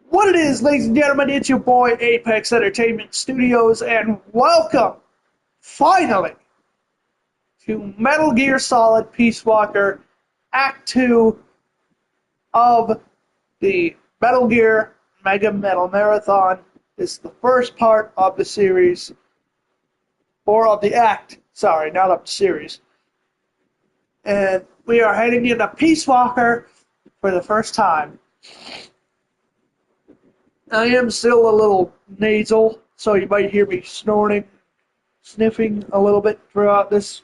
What it is, ladies and gentlemen, it's your boy Apex Entertainment Studios, and welcome, finally, to Metal Gear Solid Peace Walker Act 2 of the Metal Gear Mega Metal Marathon. This is the first part of the series, or of the act, sorry, not of the series. And we are heading into Peace Walker for the first time. I am still a little nasal, so you might hear me snorting, sniffing a little bit throughout this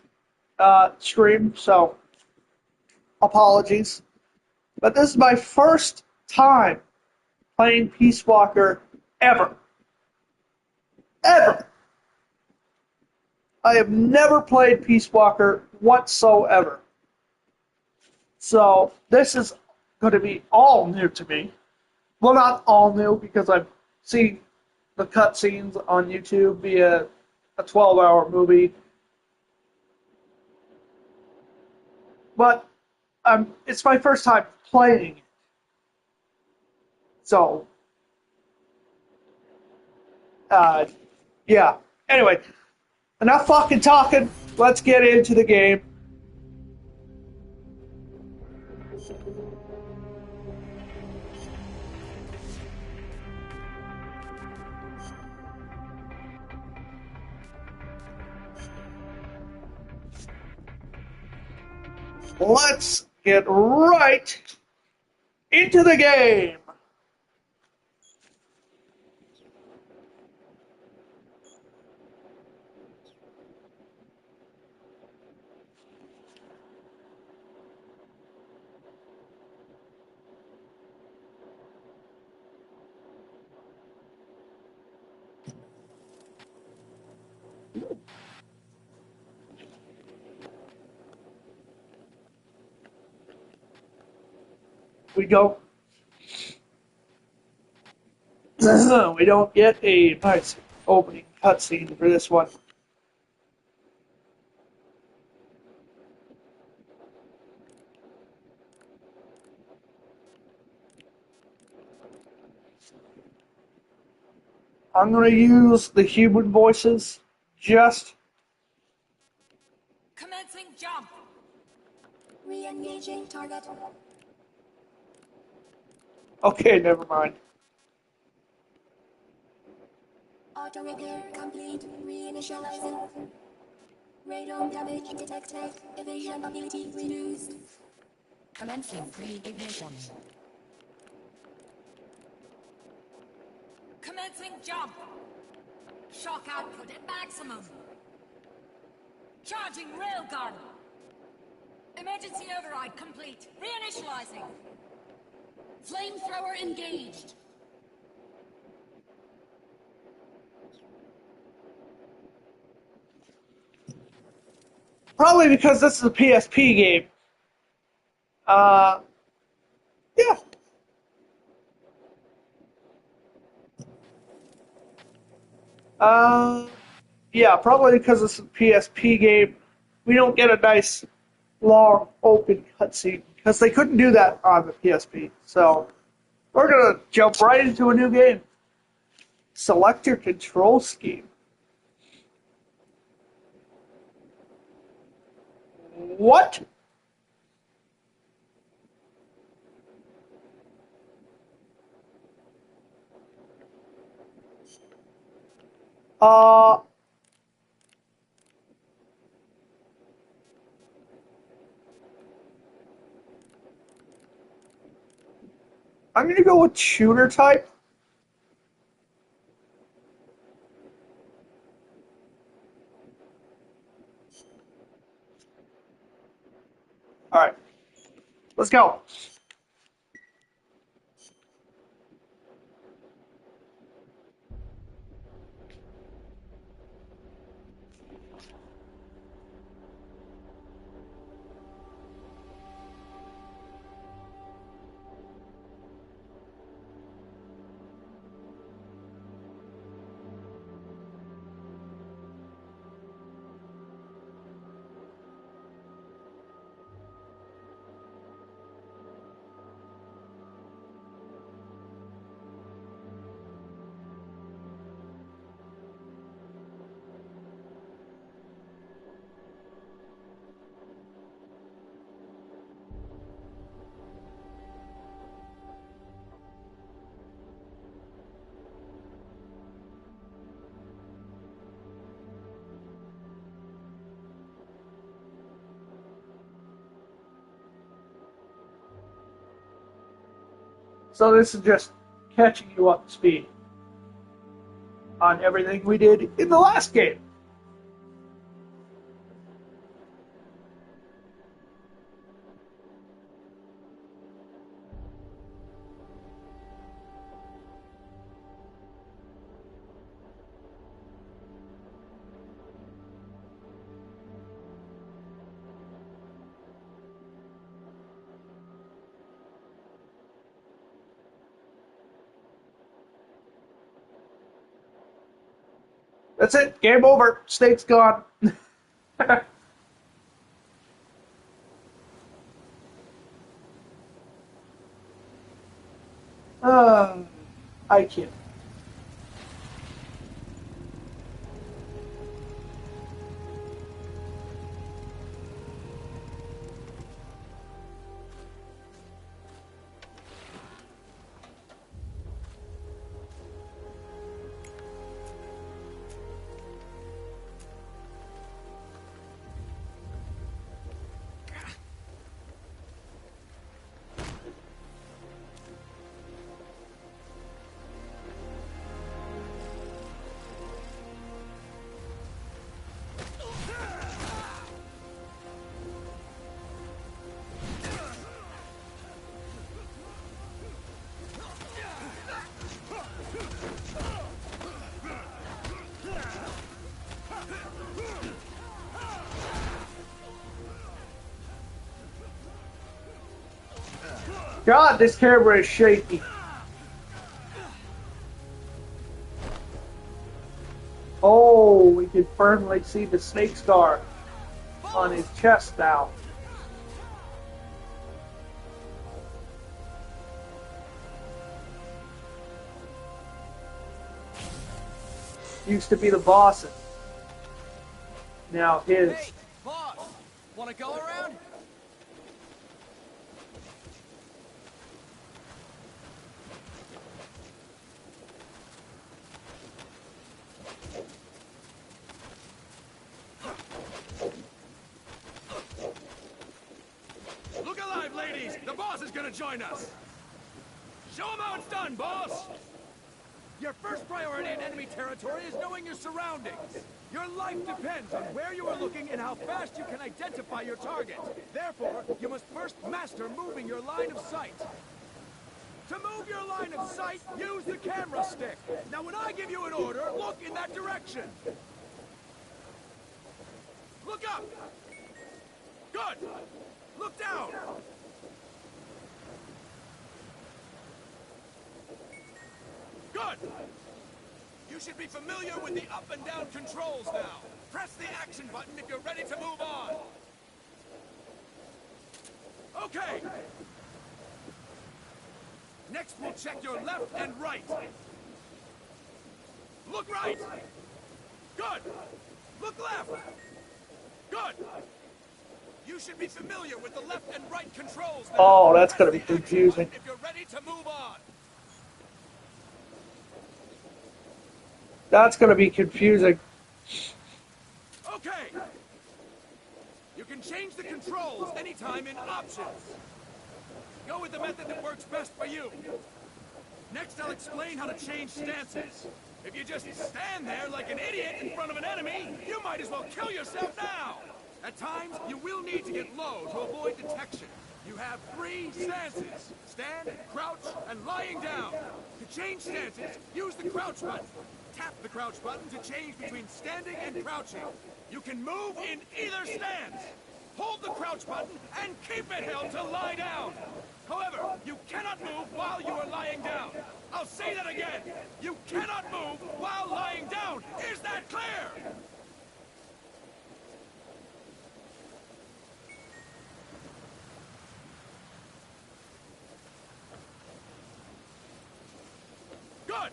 stream, so apologies. But this is my first time playing Peace Walker ever. Ever! I have never played Peace Walker whatsoever. So this is going to be all new to me. Well, not all new, because I've seen the cutscenes on YouTube via a 12-hour movie. But it's my first time playing it. So, uh, yeah. Anyway, enough fucking talking. Let's get into the game. Let's get right into the game. We go. We don't get a nice opening cutscene for this one. I'm going to use the human voices just. Commencing jump. Re-engaging target. Okay, never mind. Auto repair complete. Reinitializing. Radon damage detected. Evasion ability reduced. Commencing pre-ignition. Commencing jump. Shock output at maximum. Charging railgun. Emergency override complete. Reinitializing. Flamethrower engaged. Probably because this is a PSP game. Uh, yeah. Uh, yeah, probably because it's a PSP game. We don't get a nice, long, open cutscene. Because they couldn't do that on the PSP. So, we're going to jump right into a new game. Select your control scheme. What? Uh, I'm going to go with shooter type. Alright. Let's go. So this is just catching you up to speed on everything we did in the last game. That's it. Game over. Snake's gone. uh, I can't. God, this camera is shaky. Oh, we can firmly see the snake scar on his chest now. Used to be the boss's. Now his. Hey, boss! Wanna go around? Look alive, ladies! The boss is gonna join us! Show him how it's done, boss! Your first priority in enemy territory is knowing your surroundings. Your life depends on where you are looking and how fast you can identify your target. Therefore, you must first master moving your line of sight. To move your line of sight, use the camera stick. Now when I give you an order, look in that direction. Look up! Good! Look down! Good! You should be familiar with the up and down controls now. Press the action button if you're ready to move on. Okay! Next, we'll check your left and right. Look right! Good! Look left! Good! You should be familiar with the left and right controls now. Oh, that's gonna be confusing. If you're ready to move on. That's gonna be confusing. Okay. You can change the controls anytime in options. Go with the method that works best for you. Next, I'll explain how to change stances. If you just stand there like an idiot in front of an enemy, you might as well kill yourself now. At times, you will need to get low to avoid detection. You have 3 stances: stand, crouch, and lying down. To change stances, use the crouch button. Tap the crouch button to change between standing and crouching. You can move in either stance. Hold the crouch button and keep it held to lie down. However, you cannot move while you are lying down. I'll say that again. You cannot move while lying down. Is that clear? Good.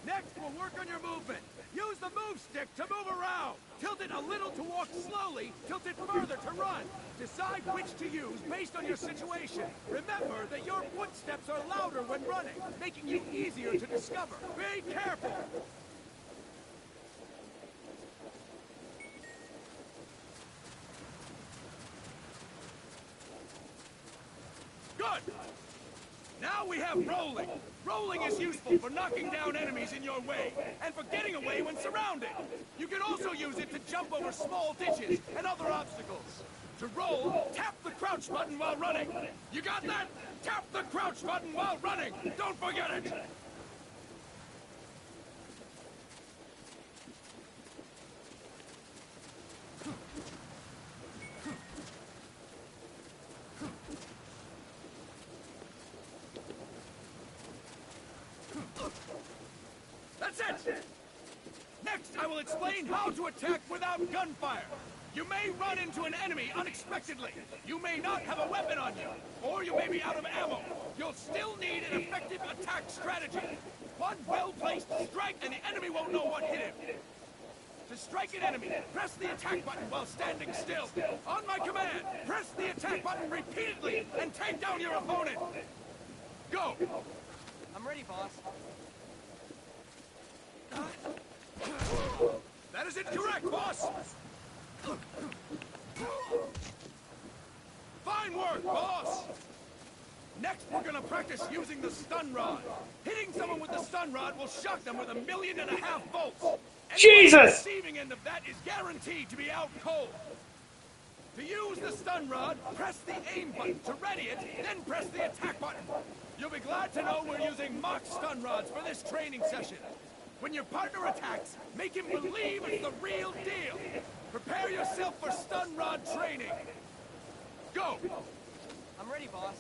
Next, we'll work on your movement. Use the move stick to move around. Tilt it a little to walk slowly. Tilt it further to run. Decide which to use based on your situation. Remember that your footsteps are louder when running, making you easier to discover. Be careful. Good. Now we have rolling. Rolling is useful for knocking down enemies in your way, and for getting away when surrounded. You can also use it to jump over small ditches and other obstacles. To roll, tap the crouch button while running. You got that? Tap the crouch button while running. Don't forget it. That's it! Next, I will explain how to attack without gunfire. You may run into an enemy unexpectedly. You may not have a weapon on you, or you may be out of ammo. You'll still need an effective attack strategy. One well-placed strike, and the enemy won't know what hit him. To strike an enemy, press the attack button while standing still. On my command, press the attack button repeatedly and take down your opponent. Go! I'm ready, boss. That is incorrect, boss! Fine work, boss! Next, we're gonna practice using the stun rod. Hitting someone with the stun rod will shock them with 1.5 million volts. Jesus! Anyone on the receiving end of that is guaranteed to be out cold. To use the stun rod, press the aim button to ready it, then press the attack button. You'll be glad to know we're using mock stun rods for this training session. When your partner attacks, make him believe it's the real deal. Prepare yourself for stun rod training. Go! I'm ready, boss.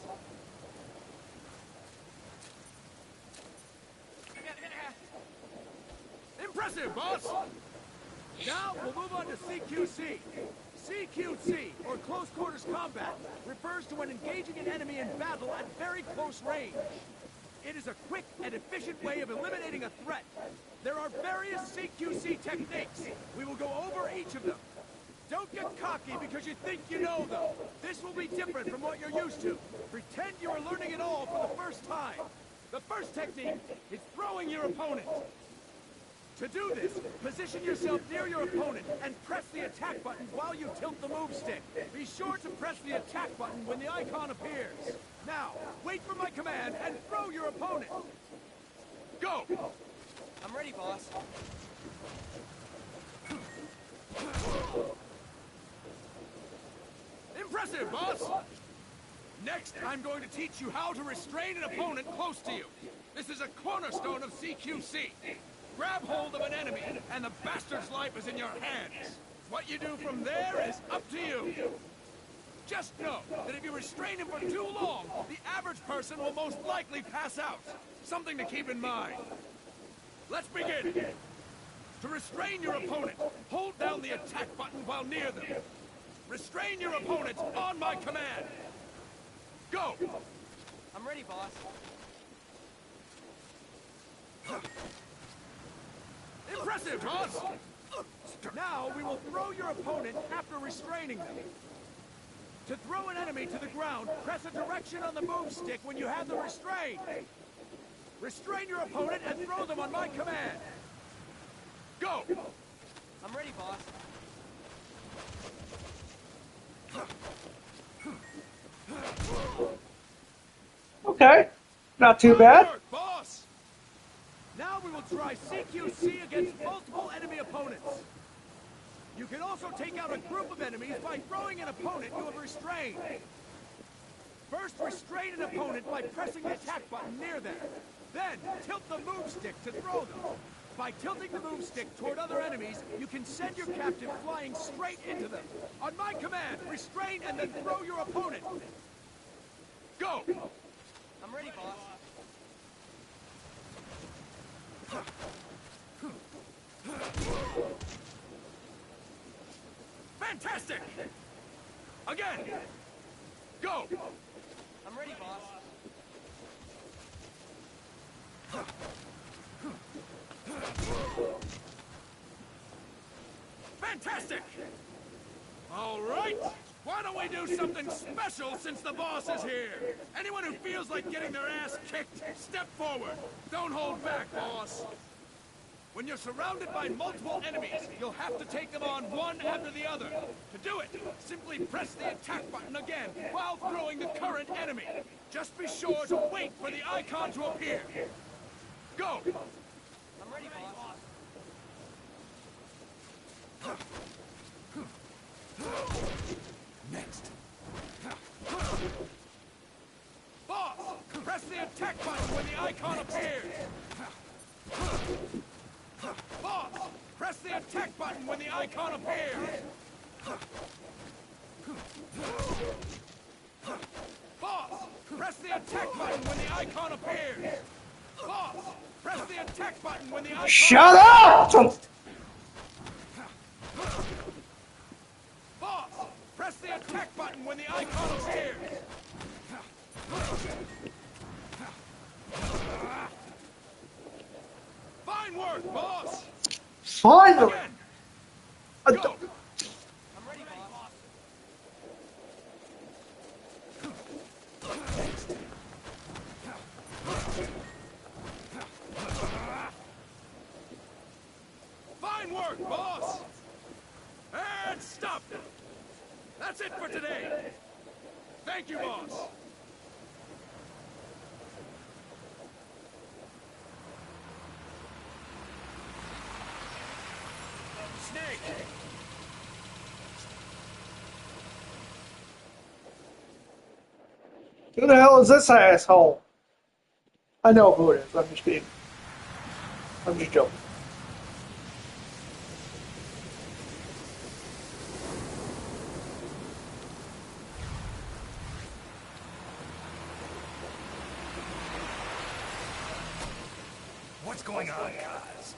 Impressive, boss! Now, we'll move on to CQC. CQC, or Close Quarters Combat, refers to when engaging an enemy in battle at very close range. It is a quick and efficient way of eliminating a threat. There are various CQC techniques. We will go over each of them. Don't get cocky because you think you know them. This will be different from what you're used to. Pretend you are learning it all for the first time. The first technique is throwing your opponent. To do this, position yourself near your opponent and press the attack button while you tilt the move stick. Be sure to press the attack button when the icon appears. Now, wait for my command and throw your opponent. Go! I'm ready, boss. Impressive, boss! Next, I'm going to teach you how to restrain an opponent close to you. This is a cornerstone of CQC. Grab hold of an enemy, and the bastard's life is in your hands. What you do from there is up to you. Just know that if you restrain him for too long, the average person will most likely pass out. Something to keep in mind. Let's begin. To restrain your opponent, hold down the attack button while near them. Restrain your opponent on my command. Go! I'm ready, boss. Impressive, boss! Now we will throw your opponent after restraining them. To throw an enemy to the ground, press a direction on the move stick when you have them restrained. Restrain your opponent and throw them on my command. Go! I'm ready, boss. Okay, not too Good bad. work, boss! Now we will try CQC against multiple enemy opponents. You can also take out a group of enemies by throwing an opponent you have restrained. First, restrain an opponent by pressing the attack button near them. Then, tilt the move stick to throw them. By tilting the move stick toward other enemies, you can send your captive flying straight into them. On my command, restrain and then throw your opponent. Go! I'm ready, boss. Fantastic! Again! Go! I'm ready, boss. Fantastic! All right! Why don't we do something special since the boss is here? Anyone who feels like getting their ass kicked, step forward. Don't hold back, boss. When you're surrounded by multiple enemies, you'll have to take them on one after the other. To do it, simply press the attack button again while throwing the current enemy. Just be sure to wait for the icon to appear. Go! I'm ready, boss. Next. Boss! Press the attack button when the icon appears! Boss! Press the attack button when the icon appears! Boss! Press the attack button when the icon appears! Boss! Press the attack button when the icon Shut up! Boss! Press the attack button when the icon appears! Fine work, boss! Finally! Again! I Go! don't- I'm ready, boss. Fine work, boss! And stop! That's it for today! Thank you, boss! Snake! Who the hell is this asshole? I know who it is. I'm just joking. What's going on, guys?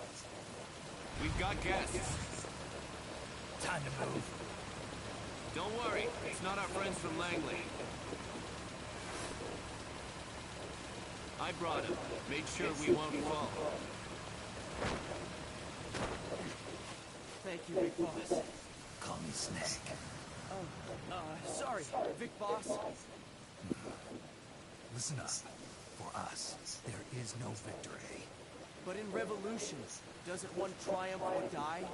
We've got guests. Time to move. Don't worry, it's not our friends from Langley. I brought him. Made sure we won't fall. Thank you, Big Boss. Call me Snake. Sorry, Big Boss. Listen up. For us, there is no victory. But in revolutions, doesn't one triumph or die?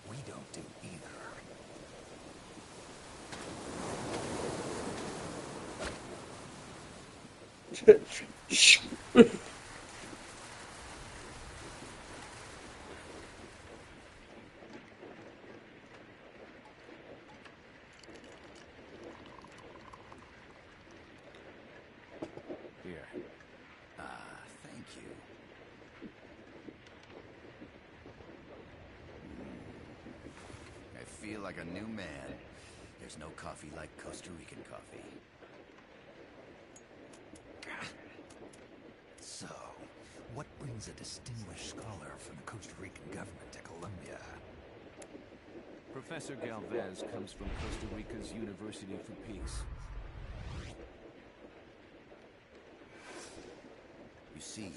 We don't do either. Here. Thank you. I feel like a new man. There's no coffee like Costa Rican coffee. So, what brings a distinguished scholar from the Costa Rican government to Colombia? Professor Galvez comes from Costa Rica's University for Peace. You see,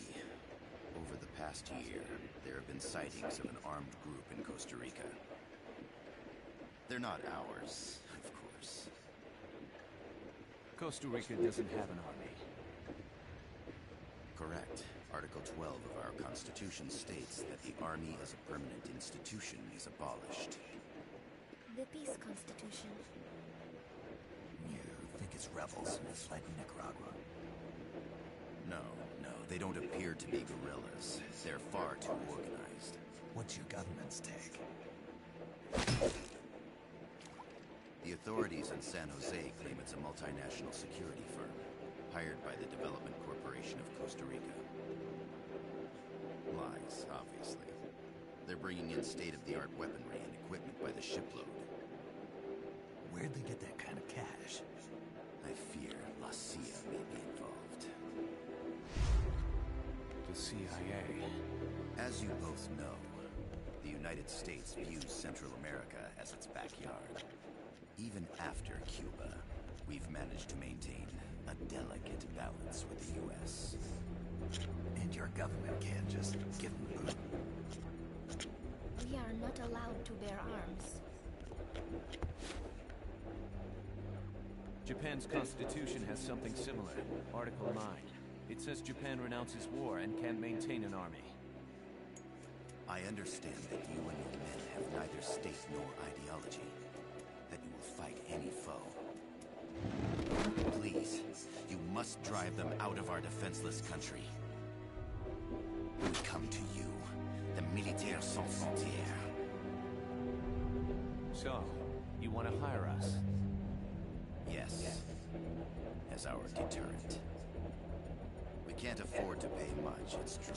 over the past year, there have been sightings of an armed group in Costa Rica. They're not ours, of course. Costa Rica doesn't have an army. Correct. Article 12 of our Constitution states that the Army as a permanent institution is abolished. The Peace Constitution. You think it's rebels who fled Nicaragua? No, they don't appear to be guerrillas. They're far too organized. What's your government's take? The authorities in San Jose claim it's a multinational security firm, hired by the Development Corporation of Costa Rica. Lies, obviously. They're bringing in state-of-the-art weaponry and equipment by the shipload. Where'd they get that kind of cash? I fear La CIA may be involved. The CIA. As you both know, the United States views Central America as its backyard. Even after Cuba, we've managed to maintain a delicate balance with the U.S. And your government can't just give them boot. We are not allowed to bear arms. Japan's constitution has something similar. Article 9. It says Japan renounces war and can maintain an army. I understand that you and your men have neither state nor ideology, that you will fight any foe. Please, you must drive them out of our defenseless country. We come to you, the Militaires Sans Frontières. So, you want to hire us? Yes, as our deterrent. We can't afford to pay much, it's true.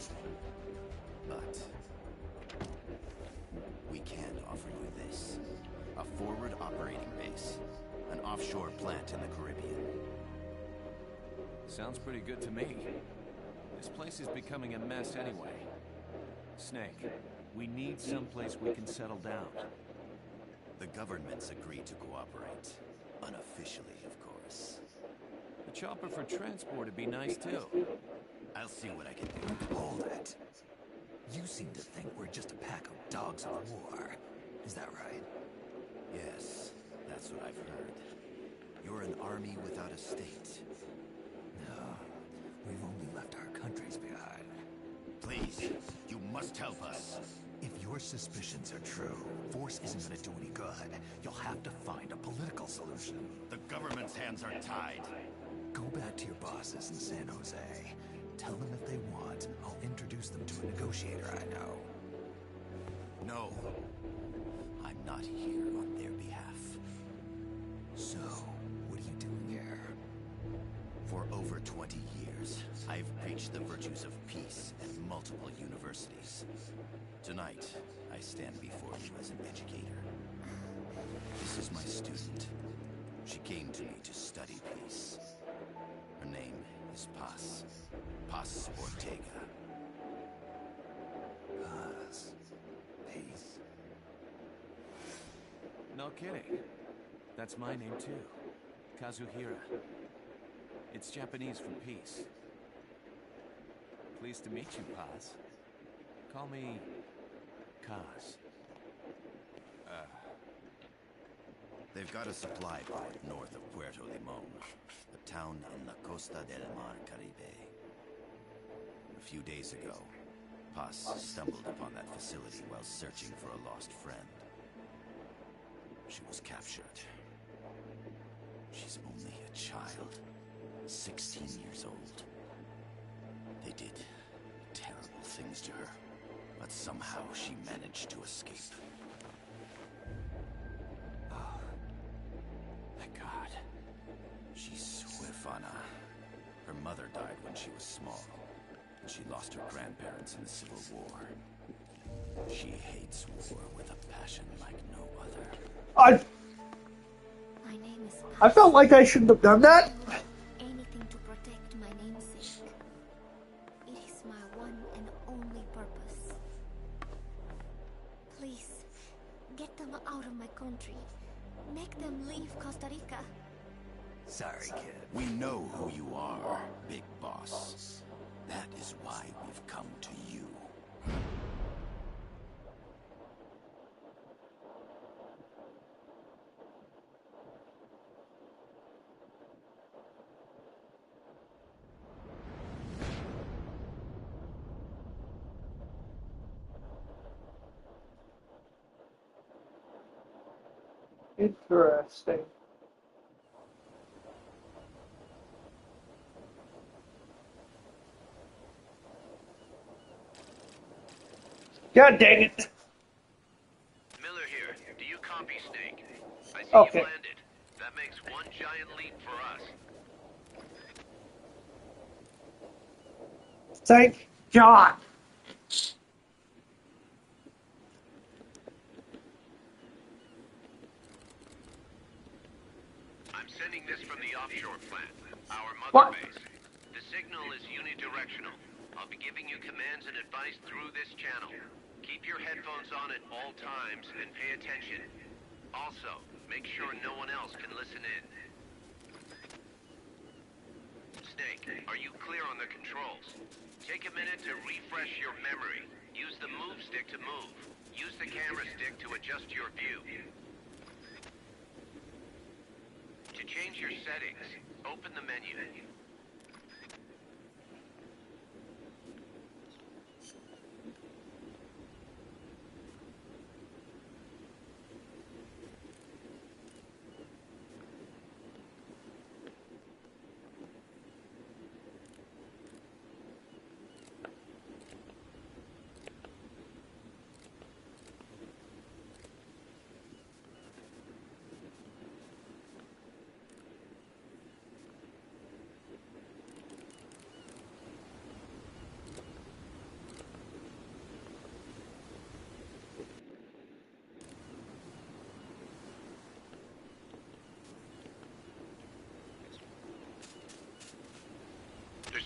But we can offer you this. A forward operating base. An offshore plant in the Caribbean. Sounds pretty good to me. This place is becoming a mess anyway. Snake, we need someplace we can settle down. The government's agreed to cooperate. Unofficially, of course. A chopper for transport would be nice too. I'll see what I can do. Hold it. You seem to think we're just a pack of dogs of war. Is that right? Yes, that's what I've heard. You're an army without a state. No, we've only left our countries behind. Please, you must help us. If your suspicions are true, force isn't going to do any good. You'll have to find a political solution. The government's hands are tied. Go back to your bosses in San Jose. Tell them if they want, I'll introduce them to a negotiator I know. No. I'm not here on their behalf. So, what are you doing here? For over 20 years, I've preached the virtues of peace at multiple universities. Tonight, I stand before you as an educator. This is my student. She came to me to study peace. Her name is Paz. Paz Ortega. Paz. Peace. No kidding. That's my name too. Kazuhira. It's Japanese for peace. Pleased to meet you, Paz. Call me Kaz. They've got a supply port north of Puerto Limon, a town in la Costa del Mar Caribe. A few days ago, Paz stumbled upon that facility while searching for a lost friend. She was captured. She's only a child, 16 years old. They did terrible things to her, but somehow she managed to escape. Thank God. She's Huerfana. Her mother died when she was small, and she lost her grandparents in the Civil War. She hates war with a passion like no other. My name is I felt like I shouldn't have done that. anything to protect my namesake. It is my one and only purpose. Please, get them out of my country. Make them leave Costa Rica. Sorry, kid. We know who you are, Big Boss. That is why we've come to you. Interesting. God dang it. Miller here. Do you copy, Snake? I see Okay. you landed. That makes one giant leap for us. Thank God. I'm sending this from the offshore plant, our mother What? base. The signal is unidirectional. I'll be giving you commands and advice through this channel. Keep your headphones on at all times and pay attention. Also, make sure no one else can listen in. Snake, are you clear on the controls? Take a minute to refresh your memory. Use the move stick to move. Use the camera stick to adjust your view. To change your settings, open the menu.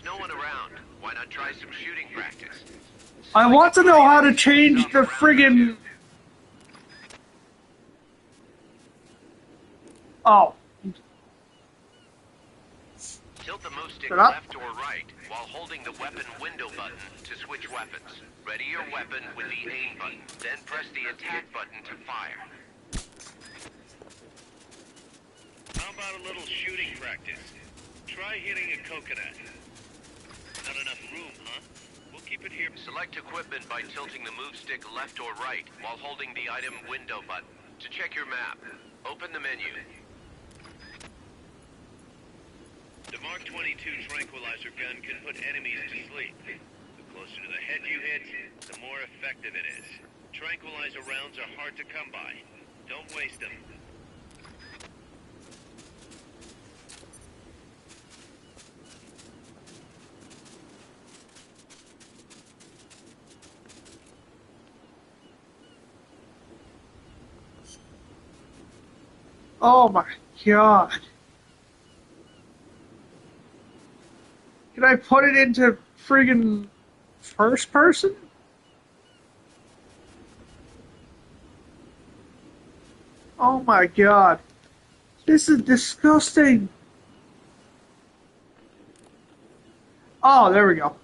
no one around. Why not try some shooting practice? I want to know how to change the friggin'... Oh. Tilt the move stick Shut up. left or right while holding the weapon window button to switch weapons. Ready your weapon with the aim button, then press the attack button to fire. How about a little shooting practice? Try hitting a coconut. Not enough room, huh? We'll keep it here. Select equipment by tilting the move stick left or right while holding the item window button. To check your map, open the menu. The Mark 22 tranquilizer gun can put enemies to sleep. The closer to the head you hit, the more effective it is. Tranquilizer rounds are hard to come by. Don't waste them. Oh my god. Can I put it into friggin' first person? Oh my god. This is disgusting. Oh, there we go.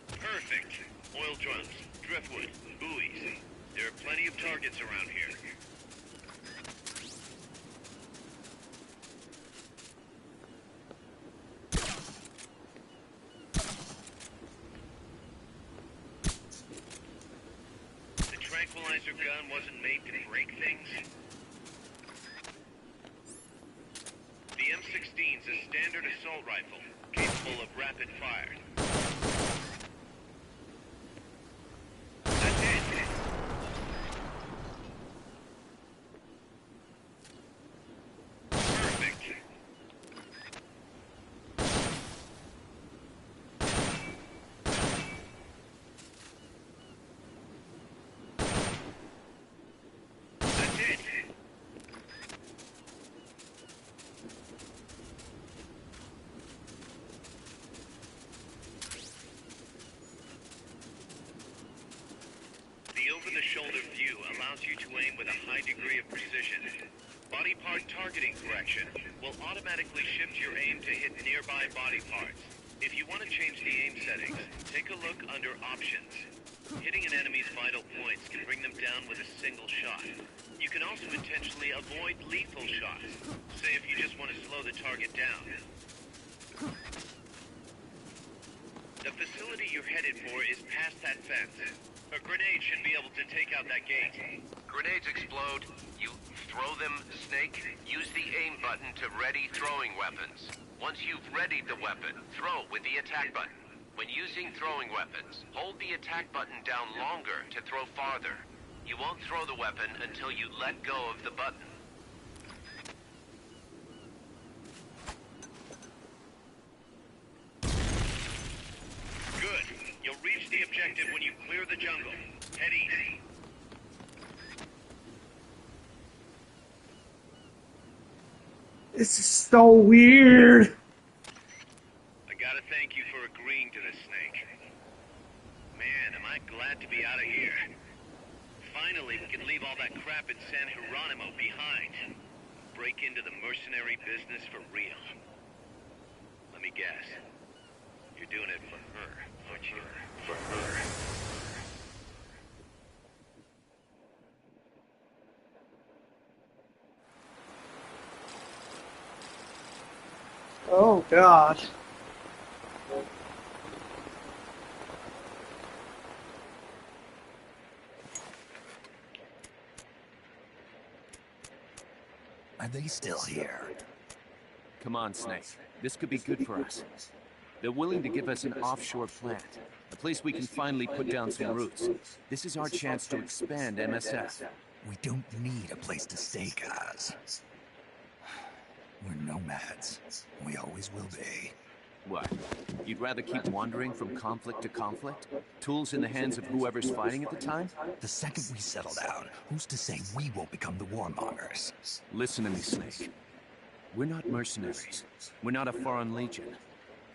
Perfect. Oil drums, driftwood, buoys. There are plenty of targets around here. The tranquilizer gun wasn't made to break things. The M16's a standard assault rifle, capable of rapid fire. That's it. Perfect. That's it. The over-the-shoulder view allows you to aim with a high degree of precision. Body part targeting correction will automatically shift your aim to hit nearby body parts. If you want to change the aim settings, take a look under Options. Hitting an enemy's vital points can bring them down with a single shot. You can also intentionally avoid lethal shots. Say if you just want to slow the target down. The facility you're headed for is past that fence. A grenade should be able to take out that gate. Grenades explode. You throw them, Snake. Use the aim button to ready throwing weapons. Once you've readied the weapon, throw with the attack button. When using throwing weapons, hold the attack button down longer to throw farther. You won't throw the weapon until you let go of the button. Good. You'll reach the objective when you clear the jungle. Head east. This is so weird. I gotta thank you for agreeing to this, Snake. Man, am I glad to be out of here. Finally, we can leave all that crap in San Geronimo behind. Break into the mercenary business for real. Let me guess. You're doing it for her, aren't you? For her. Oh god. Are they still here? Come on, Snake. This could be good for us. They're willing to give us an offshore plant, a place we can finally put down some roots. This is our chance to expand MSF. We don't need a place to stay, guys. We're nomads. We always will be. What? You'd rather keep wandering from conflict to conflict? Tools in the hands of whoever's fighting at the time? The second we settle down, who's to say we won't become the warmongers? Listen to me, Snake. We're not mercenaries. We're not a foreign legion.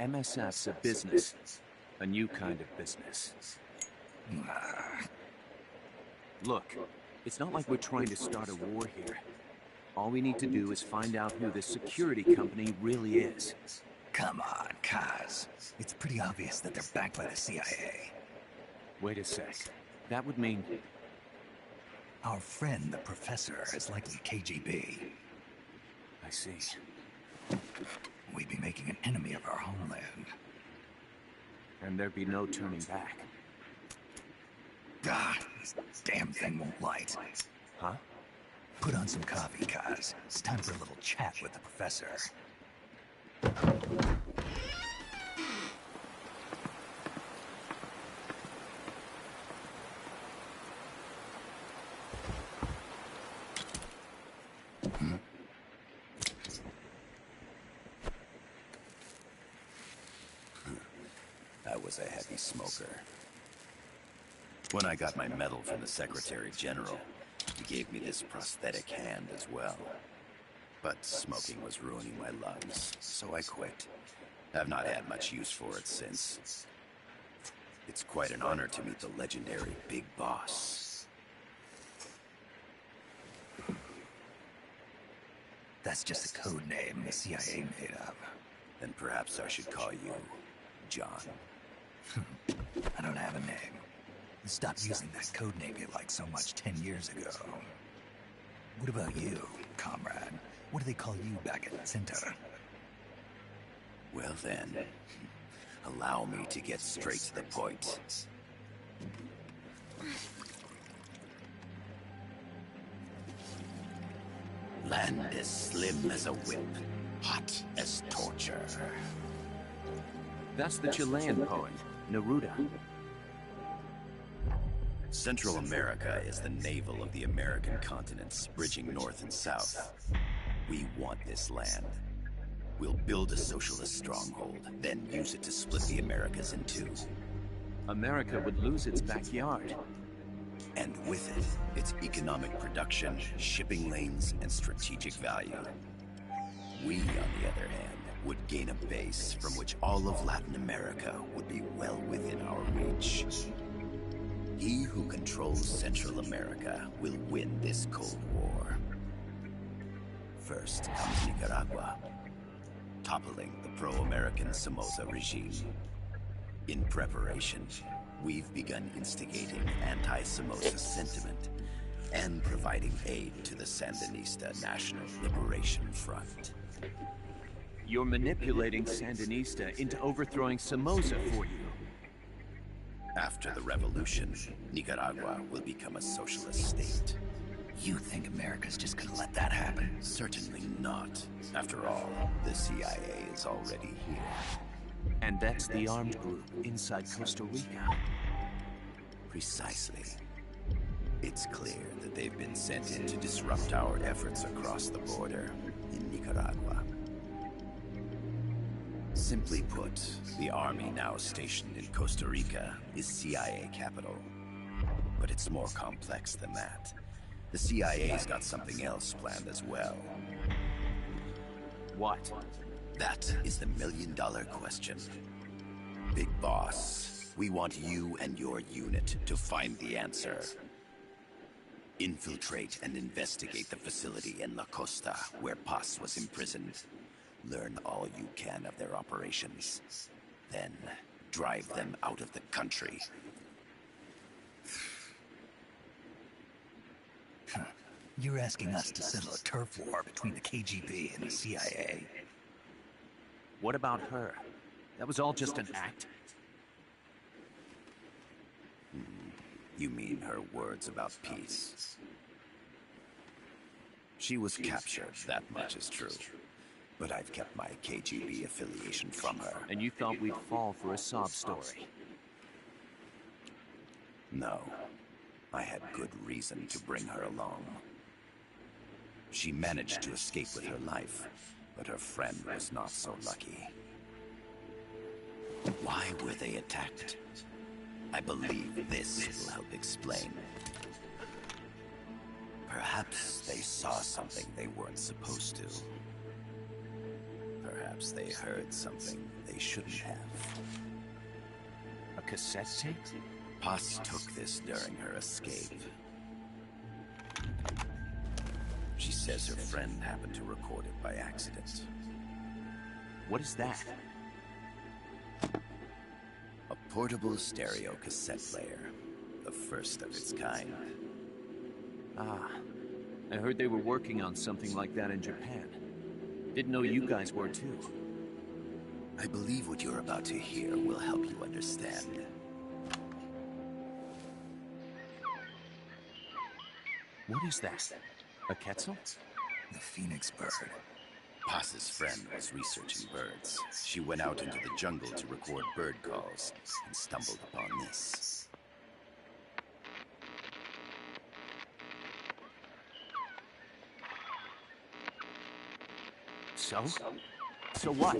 MSF's a business. A new kind of business. Look, it's not like we're trying to start a war here. All we need to do is find out who this security company really is. Come on, Kaz. It's pretty obvious that they're backed by the CIA. Wait a sec. That would mean... Our friend, the professor, is likely KGB. I see. We'd be making an enemy of our homeland. And there'd be no turning back. Ah, this damn thing won't light. Huh? Put on some coffee, Kaz. It's time for a little chat with the professor. I was a heavy smoker. When I got my medal from the Secretary General, he gave me this prosthetic hand as well. But smoking was ruining my lungs, so I quit. I've not had much use for it since. It's quite an honor to meet the legendary Big Boss. That's just a code name the CIA made up. Then perhaps I should call you John. I don't have a name. You stopped using that code name you liked so much 10 years ago. What about you, comrade? What do they call you back at Center? Well then, allow me to get straight to the point. Land as slim as a whip, hot as torture. That's the Chilean poet, Neruda. Central America is the navel of the American continents, bridging north and south. We want this land. We'll build a socialist stronghold, then use it to split the Americas in two. America would lose its backyard. And with it, its economic production, shipping lanes, and strategic value. We, on the other hand, would gain a base from which all of Latin America would be well within our reach. He who controls Central America will win this Cold War. First comes Nicaragua, toppling the pro-American Somoza regime. In preparation, we've begun instigating anti-Somoza sentiment and providing aid to the Sandinista National Liberation Front. You're manipulating Sandinista into overthrowing Somoza for you. After the revolution, Nicaragua will become a socialist state. You think America's just gonna let that happen? Certainly not. After all, the CIA is already here. And that's the armed group inside Costa Rica. Precisely. It's clear that they've been sent in to disrupt our efforts across the border in Nicaragua. Simply put, the army now stationed in Costa Rica is CIA capital. But it's more complex than that. The CIA's got something else planned as well. What? That is the million-dollar question. Big Boss, we want you and your unit to find the answer. Infiltrate and investigate the facility in La Costa, where Paz was imprisoned. Learn all you can of their operations. Then, drive them out of the country. You're asking us to settle a turf war between the KGB and the CIA. What about her? That was all just an act? You mean her words about peace? She was captured, that much is true. But I've kept my KGB affiliation from her. And you thought we'd fall for a sob story? No. I had good reason to bring her along. She managed to escape with her life, but her friend was not so lucky. Why were they attacked? I believe this will help explain. Perhaps they saw something they weren't supposed to. Perhaps. Perhaps they heard something they shouldn't have. A cassette tape? Paz took this during her escape. She says her friend happened to record it by accident. What is that? A portable stereo cassette player. The first of its kind. Ah, I heard they were working on something like that in Japan. Didn't know you guys were too. I believe what you're about to hear will help you understand. What is that? A Quetzal? The phoenix bird. Paz's friend was researching birds. She went out into the jungle to record bird calls and stumbled upon this. So? So what?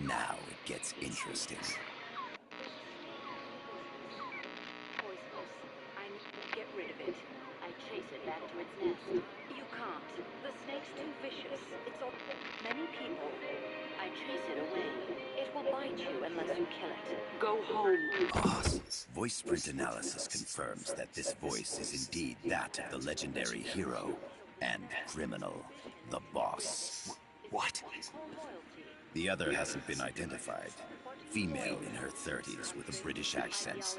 Now it gets interesting. Poisonous. I need to get rid of it. I chase it back to its nest. You can't. The snake's too vicious. It's all... Many people. I chase it away. It will bite you unless you kill it. Go home. Voice print analysis confirms that this voice is indeed that of the legendary hero and criminal, the Boss. What? The other hasn't been identified. Female in her 30s with a British accent.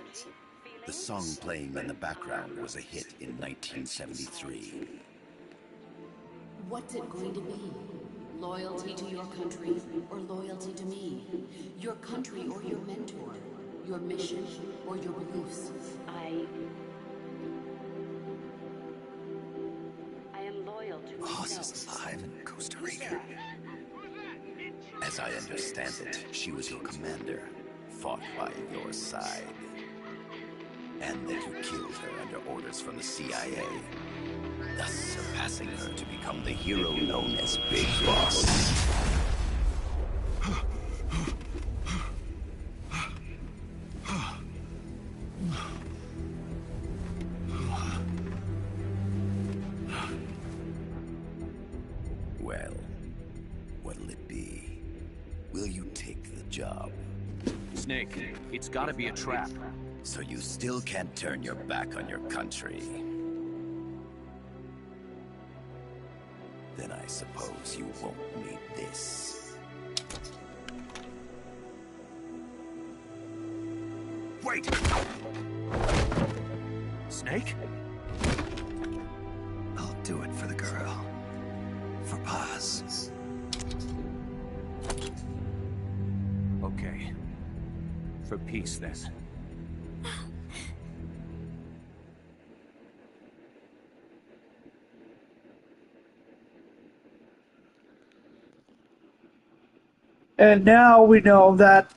The song playing in the background was a hit in 1973. What's it going to be? Loyalty to your country or loyalty to me? Your country or your mentor? Your mission or your beliefs? I am loyal to Paz myself. is alive in Costa Rica. As I understand it, she was your commander, fought by your side. And that you killed her under orders from the CIA, thus surpassing her to become the hero known as Big Boss. Well, what'll it be? Will you take the job? Snake, it's gotta be a trap. So you still can't turn your back on your country? Then I suppose you won't need this. Wait! Snake? I'll do it for the girl. For Paz. Okay. For peace, then. And now we know that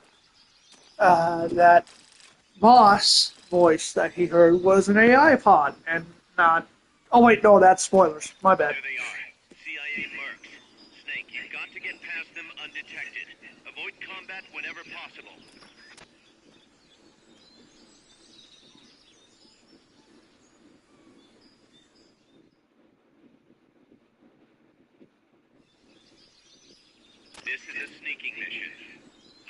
that Boss voice that he heard was an AI pod and not. Oh wait, no, that's spoilers. My bad. There they are. CIA mercs. Snake, you've got to get past them undetected. Avoid combat whenever possible. This is a sneaking mission.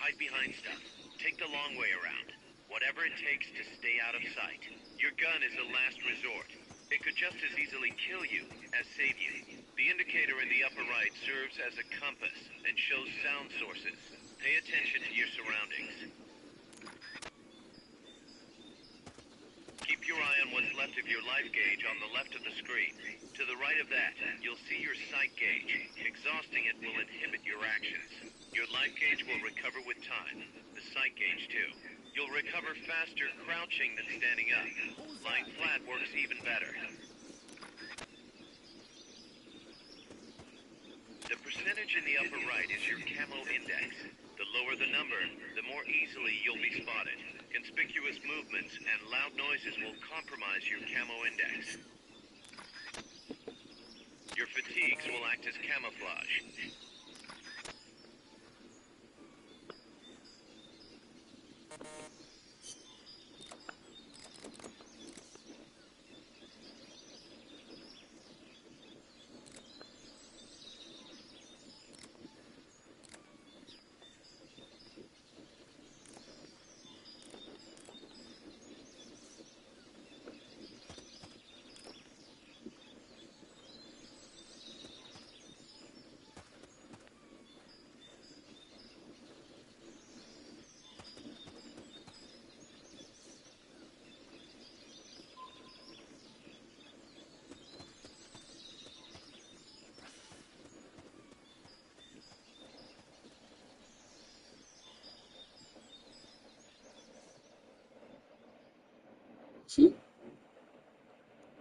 Hide behind stuff. Take the long way around. Whatever it takes to stay out of sight. Your gun is a last resort. It could just as easily kill you as save you. The indicator in the upper right serves as a compass and shows sound sources. Pay attention to your surroundings. Keep your eye on what's left of your life gauge on the left of the screen. To the right of that, you'll see your sight gauge. Exhausting it will inhibit your actions. Your life gauge will recover with time. The sight gauge, too. You'll recover faster crouching than standing up. Lying flat works even better. The percentage in the upper right is your camo index. The lower the number, the more easily you'll be spotted. Conspicuous movements and loud noises will compromise your camo index. Your fatigues will act as camouflage.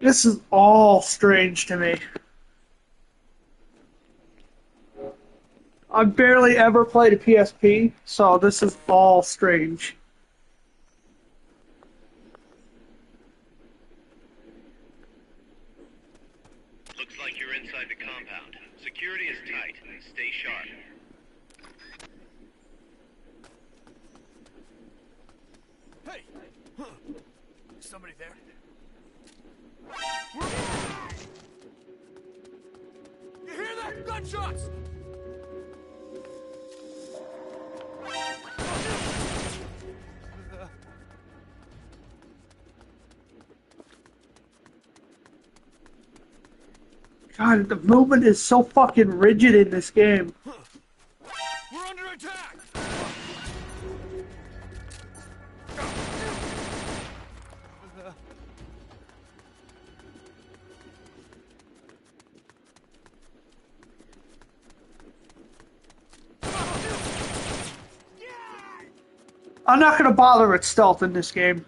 This is all strange to me. I've barely ever played a PSP, so this is all strange. Looks like you're inside the compound. Security is tight. Stay sharp. Hey! Somebody there? You hear that? Gunshots! God, the movement is so fucking rigid in this game. We're under attack! I'm not gonna bother with stealth in this game.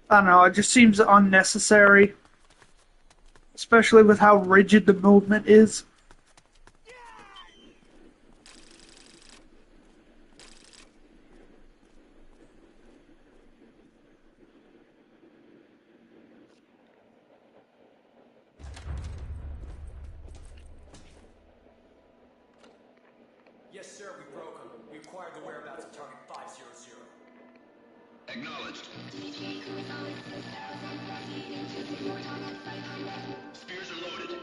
I don't know, it just seems unnecessary. Especially with how rigid the movement is. Yes, sir, we broke them. We acquired the whereabouts of target 500. Acknowledged. Spears are loaded.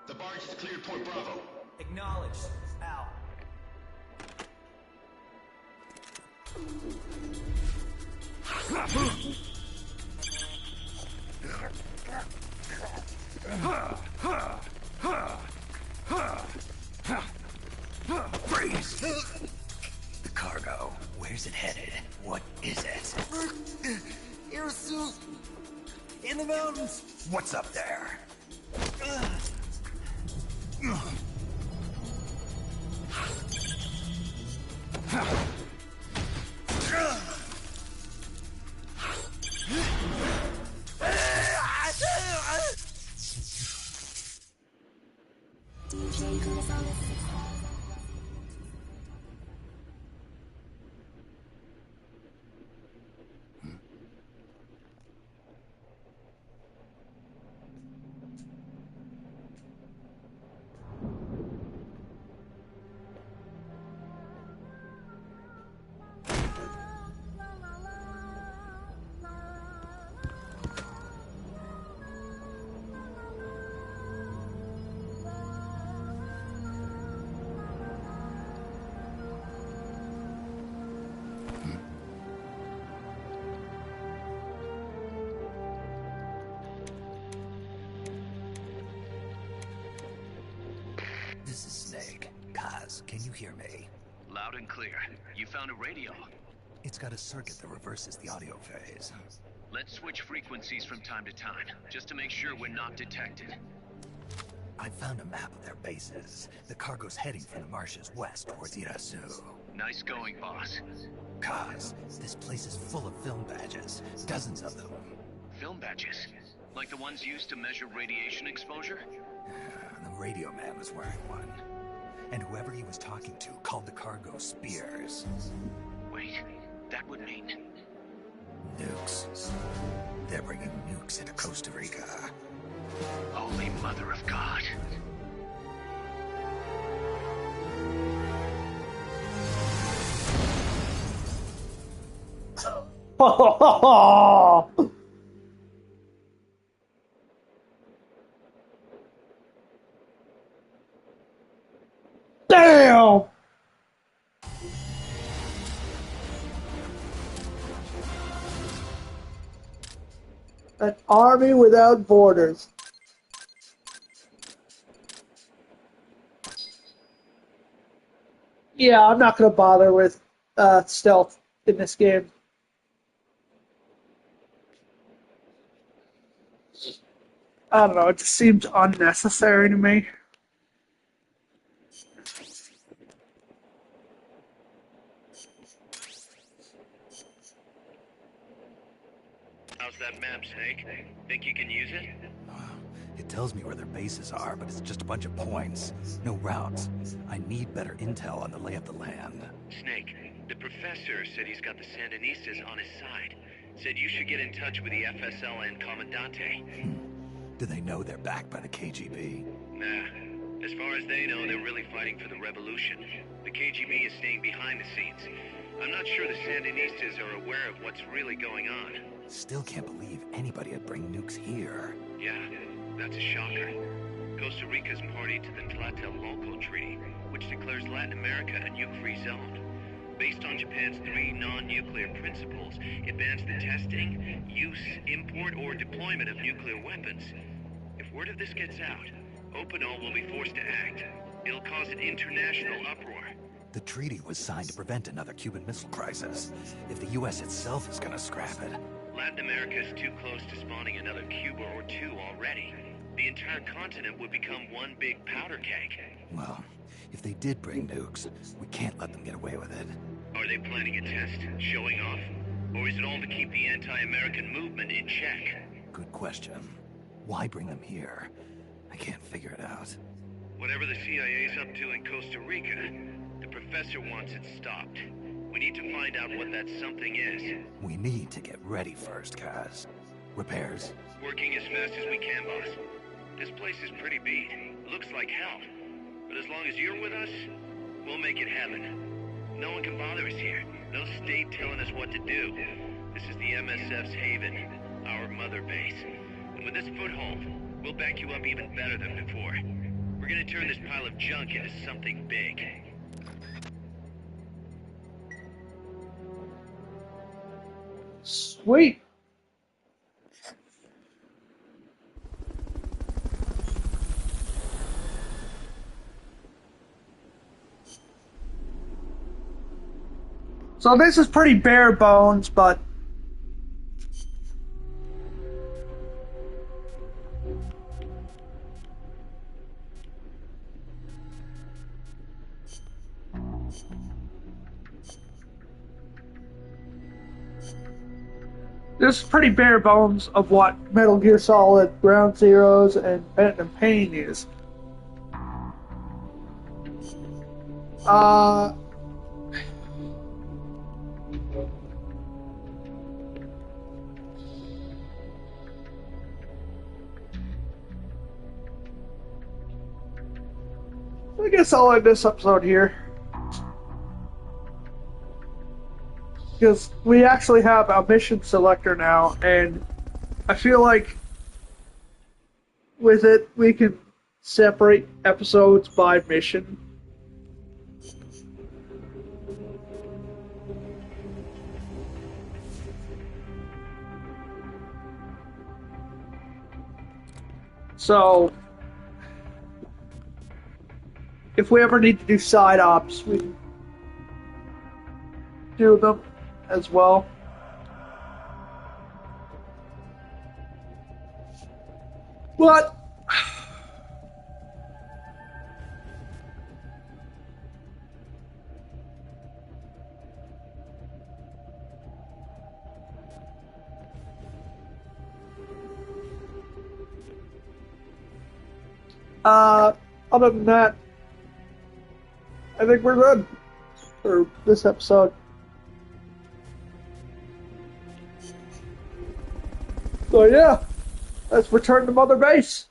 The barge has cleared Point Bravo. Acknowledged. Out. Freeze! The cargo. Where's it headed? What is it? Irasu! In the mountains! What's up there? This is Snake. Kaz, can you hear me? Loud and clear. You found a radio. It's got a circuit that reverses the audio phase. Let's switch frequencies from time to time, just to make sure we're not detected. I found a map of their bases. The cargo's heading from the marshes west towards Irasu. Nice going, boss. Kaz, this place is full of film badges. Dozens of them. Film badges? Like the ones used to measure radiation exposure? The radio man was wearing one. And whoever he was talking to called the cargo Spears. Wait, that would mean... Nukes. They're bringing nukes into Costa Rica. Holy Mother of God. Damn! An army without borders. Yeah, I'm not gonna bother with stealth in this game. I don't know, it just seems unnecessary to me. that map, Snake? Think you can use it? It tells me where their bases are, but it's just a bunch of points. No routes. I need better intel on the lay of the land. Snake, the professor said he's got the Sandinistas on his side. Said you should get in touch with the FSL and Commandante. Do they know they're backed by the KGB? Nah. As far as they know, they're really fighting for the revolution. The KGB is staying behind the scenes. I'm not sure the Sandinistas are aware of what's really going on. Still can't believe anybody would bring nukes here. Yeah, that's a shocker. Costa Rica's party to the Tlatelolco Treaty, which declares Latin America a nuke-free zone. Based on Japan's 3 non-nuclear principles, it bans the testing, use, import, or deployment of nuclear weapons. If word of this gets out, Opinol will be forced to act. It'll cause an international uproar. The treaty was signed to prevent another Cuban Missile Crisis. If the U.S. itself is gonna scrap it... Latin America is too close to spawning another Cuba or two already. The entire continent would become one big powder keg. Well, if they did bring nukes, we can't let them get away with it. Are they planning a test, showing off? Or is it all to keep the anti-American movement in check? Good question. Why bring them here? I can't figure it out. Whatever the CIA's up to in Costa Rica, the professor wants it stopped. We need to find out what that something is. We need to get ready first, Kaz. Repairs? Working as fast as we can, boss. This place is pretty beat. Looks like hell. But as long as you're with us, we'll make it heaven. No one can bother us here. No state telling us what to do. This is the MSF's haven, our mother base. And with this foothold, we'll back you up even better than before. We're gonna turn this pile of junk into something big. Sweet. So this is pretty bare bones, but this is pretty bare bones of what Metal Gear Solid, Ground Zeroes, and Phantom Pain is. I guess I'll end this episode here. Because we actually have a mission selector now, and I feel like with it we can separate episodes by mission. So, if we ever need to do side ops, we can do them as well. But other than that, I think we're good for this episode. So yeah, let's return to Mother Base.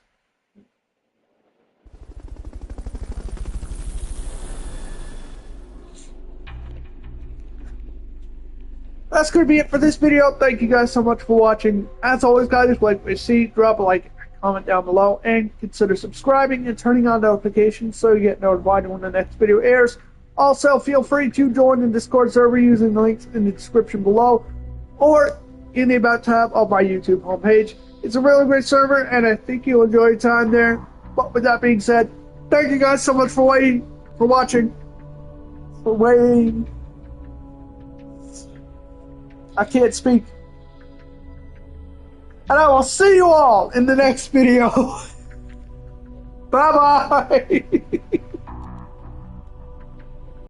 That's going to be it for this video. Thank you guys so much for watching. As always, guys, if you like what you see, drop a like, comment down below, and consider subscribing and turning on notifications so you get notified when the next video airs. Also, feel free to join the Discord server using the links in the description below or in the About tab of my YouTube homepage. It's a really great server, and I think you'll enjoy your time there. But with that being said, thank you guys so much for watching. I can't speak. And I will see you all in the next video. Bye-bye.